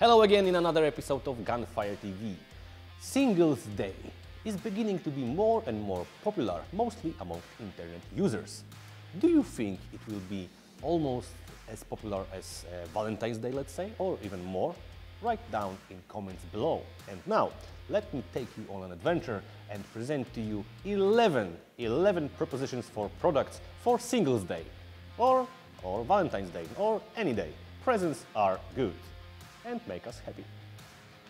Hello again in another episode of Gunfire TV. Singles Day is beginning to be more and more popular, mostly among internet users. Do you think it will be almost as popular as Valentine's Day, let's say, or even more? Write down in comments below. And now, let me take you on an adventure and present to you 11 propositions for products for Singles Day, or Valentine's Day, or any day. Presents are good and make us happy.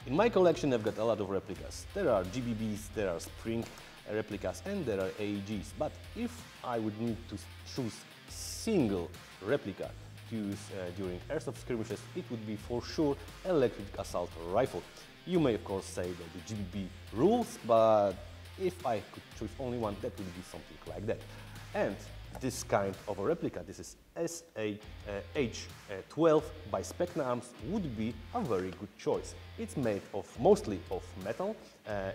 In my collection I've got a lot of replicas. There are GBBs, there are Spring replicas, and there are AEGs. But if I would need to choose single replica to use during airsoft skirmishes, it would be for sure electric assault rifle. You may of course say that the GBB rules, but if I could choose only one, that would be something like that. And this kind of a replica, this is SA-H12 by Specna Arms, would be a very good choice. It's made of mostly of metal,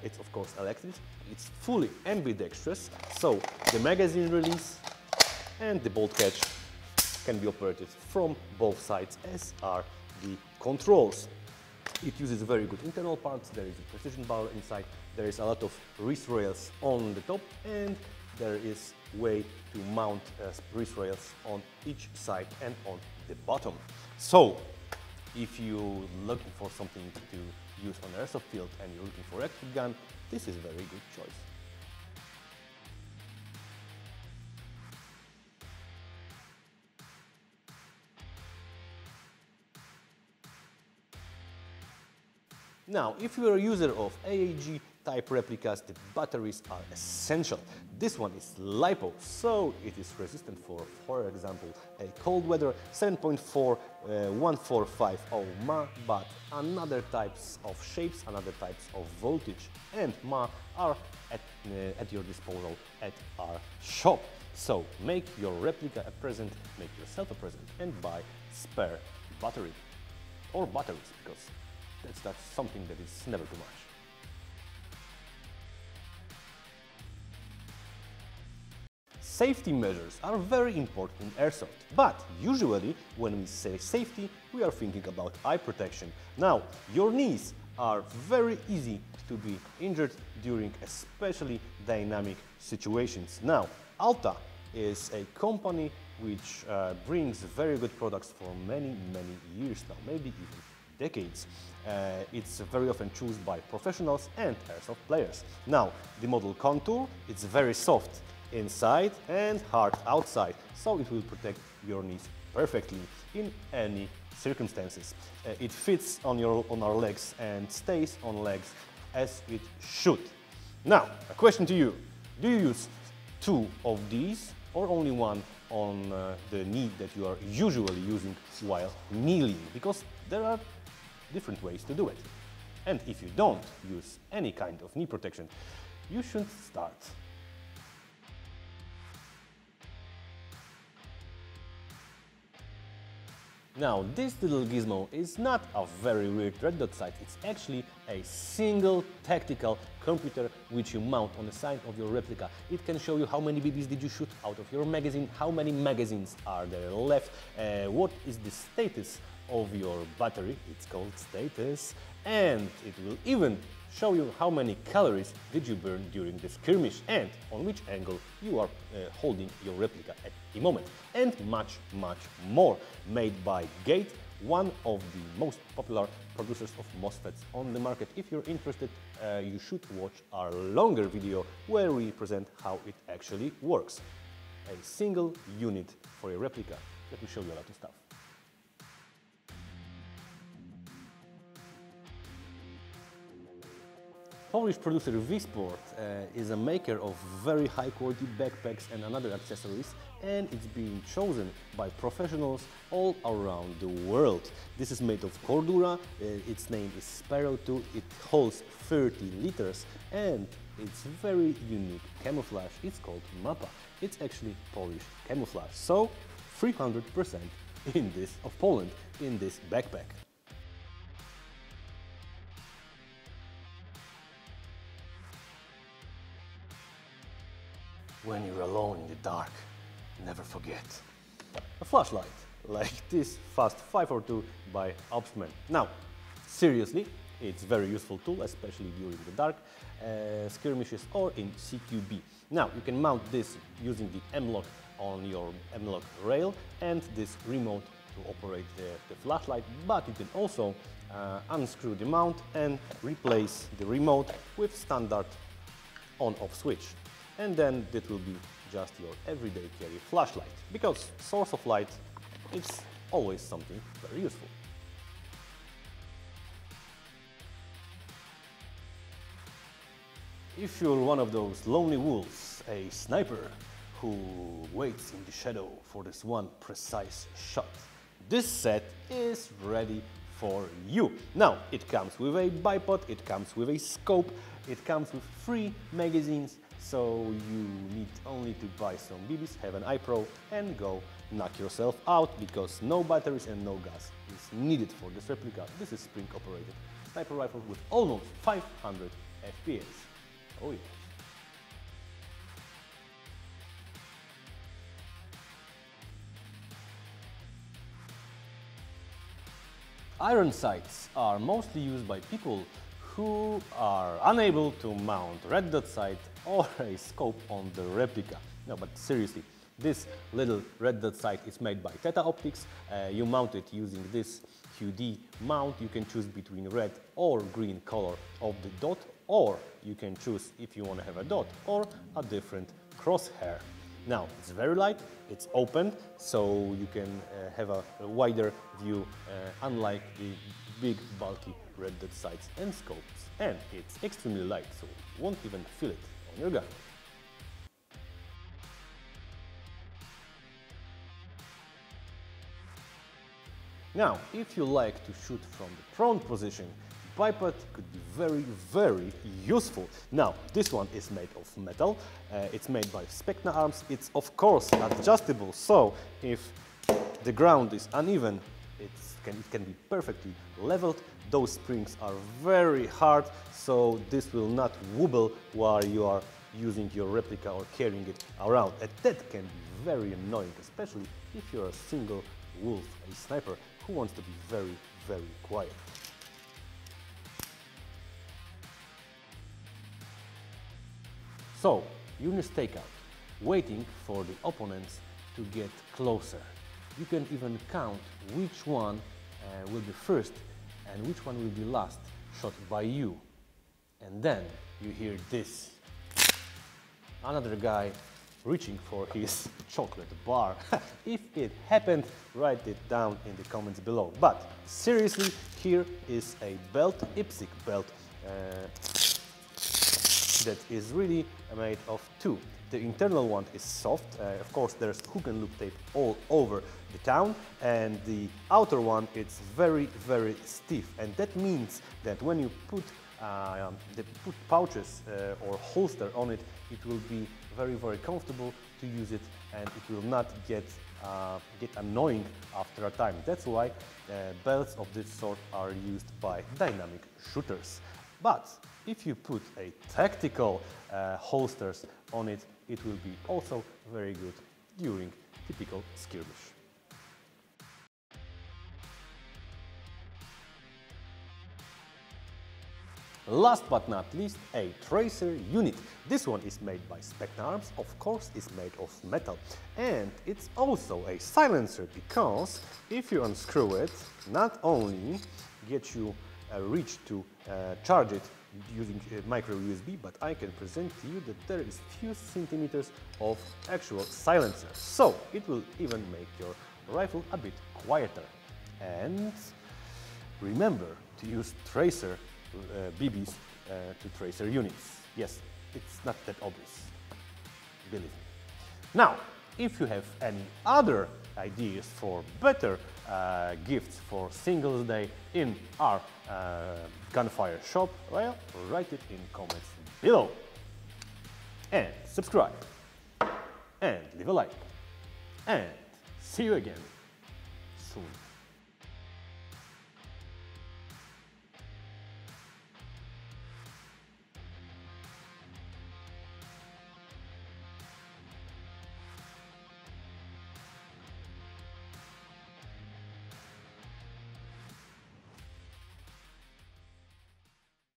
it's of course electric, it's fully ambidextrous, so the magazine release and the bolt catch can be operated from both sides, as are the controls. It uses very good internal parts, there is a precision bar inside, there is a lot of wrist rails on the top, and there is way to mount wrist rails on each side and on the bottom. So, if you're looking for something to use on the airsoft field and you're looking for a electric gun, this is a very good choice. Now, if you are a user of AEG type replicas, the batteries are essential. This one is LiPo, so it is resistant for example, a cold weather 7.4 1450 MA, but another types of shapes, another types of voltage and MA are at your disposal at our shop. So make your replica a present, make yourself a present, and buy spare battery or batteries, because that's something that is never too much. Safety measures are very important in airsoft, but usually when we say safety, we are thinking about eye protection. Now, your knees are very easy to be injured during especially dynamic situations. Now, Alta is a company which brings very good products for many years now, maybe even decades. It's very often chosen by professionals and airsoft players. Now, the model Contour, it's very soft inside and hard outside, so it will protect your knees perfectly in any circumstances. It fits on our legs and stays on legs as it should. Now, a question to you: do you use two of these or only one on the knee that you are usually using while kneeling? Because there are different ways to do it. And if you don't use any kind of knee protection, you should start. Now, this little gizmo is not a very weird red dot sight, it's actually a single tactical computer which you mount on the side of your replica. It can show you how many BBs did you shoot out of your magazine, how many magazines are there left, what is the status of your battery, it's called status, and it will even show you how many calories did you burn during the skirmish and on which angle you are holding your replica at the moment, and much more. Made by Gate, one of the most popular producers of MOSFETs on the market. If you're interested, you should watch our longer video where we present how it actually works. A single unit for a replica. Let me show you a lot of stuff. Polish producer Wisport is a maker of very high quality backpacks and other accessories, and it's being chosen by professionals all around the world. This is made of Cordura, its name is Sparrow 2, it holds 30 liters and it's very unique camouflage, it's called MAPA. It's actually Polish camouflage, so 300% of Poland in this backpack. When you're alone in the dark, never forget a flashlight like this Fast 542 by OPSMAN. Now, Seriously, it's a very useful tool, especially during the dark skirmishes or in CQB. Now, you can mount this using the M-lock on your M-lock rail and this remote to operate the flashlight, but you can also unscrew the mount and replace the remote with standard on-off switch. And then that will be just your everyday carry flashlight, because source of light is always something very useful. If you're one of those lonely wolves, a sniper who waits in the shadow for this one precise shot, this set is ready for you. Now, it comes with a bipod, it comes with a scope, it comes with 3 magazines, so you need only to buy some BBs, have an iPro and go knock yourself out, because no batteries and no gas is needed for this replica. This is spring operated sniper rifle with almost 500 FPS. Oh yeah. Iron sights are mostly used by people who are unable to mount red dot sight or a scope on the replica. No, but seriously, this little red dot sight is made by THETA optics. You mount it using this QD mount. You can choose between red or green color of the dot, or you can choose if you want to have a dot or a different crosshair. Now, it's very light, it's open, so you can have a wider view, unlike the big bulky red dot sights and scopes. And it's extremely light, so you won't even feel it on your gun. Now, if you like to shoot from the prone position, bipod could be very, very useful. Now, this one is made of metal, it's made by Specna Arms, it's of course adjustable, so if the ground is uneven, it can be perfectly leveled. Those springs are very hard, so this will not wobble while you are using your replica or carrying it around. And that can be very annoying, especially if you're a single wolf, a sniper who wants to be very, very quiet. So, unit stakeout, waiting for the opponents to get closer. You can even count which one will be first and which one will be last shot by you. And then you hear this. Another guy reaching for his chocolate bar. If it happened, write it down in the comments below. But seriously, here is a belt, IPSC belt, that is really made of 2. The internal one is soft, of course there's hook and loop tape all over the town, and the outer one it's very, very stiff, and that means that when you put pouches or holster on it, it will be very, very comfortable to use it, and it will not get annoying after a time. That's why belts of this sort are used by dynamic shooters. But if you put a tactical holsters on it, it will be also very good during typical skirmish. Last but not least, a tracer unit. This one is made by Specna Arms, of course it's made of metal, and it's also a silencer, because if you unscrew it, not only get you a reach to charge it using micro USB, but I can present to you that there is few centimeters of actual silencer, so it will even make your rifle a bit quieter. And remember to use tracer BBs to tracer units. Yes, it's not that obvious, believe me. Now, if you have any other ideas for better gifts for Singles Day in our Gunfire shop, well, write it in comments below. And subscribe, and leave a like, and see you again soon.